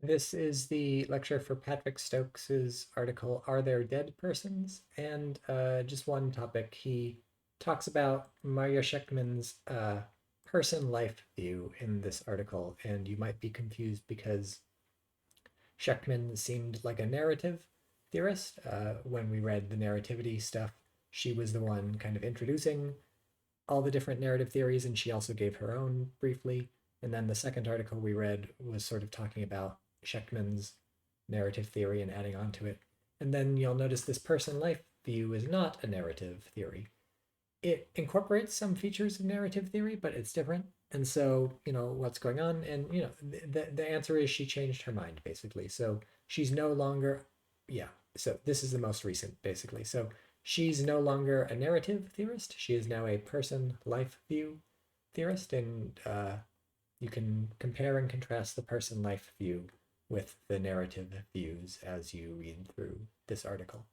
This is the lecture for Patrick Stokes's article, Are There Dead Persons? And just one topic. He talks about Maria Schechtman's person life view in this article, and you might be confused because Schechtman seemed like a narrative theorist. When we read the narrativity stuff, she was the one kind of introducing all the different narrative theories, and she also gave her own briefly. And then the second article we read was sort of talking about Schechtman's narrative theory and adding on to it. And then you'll notice this person life view is not a narrative theory. It incorporates some features of narrative theory, but it's different. And so, what's going on? And, the answer is she changed her mind, basically. So she's no longer, yeah. So this is the most recent, basically. So she's no longer a narrative theorist. She is now a person life view theorist. And you can compare and contrast the person life view with the narrative views as you read through this article.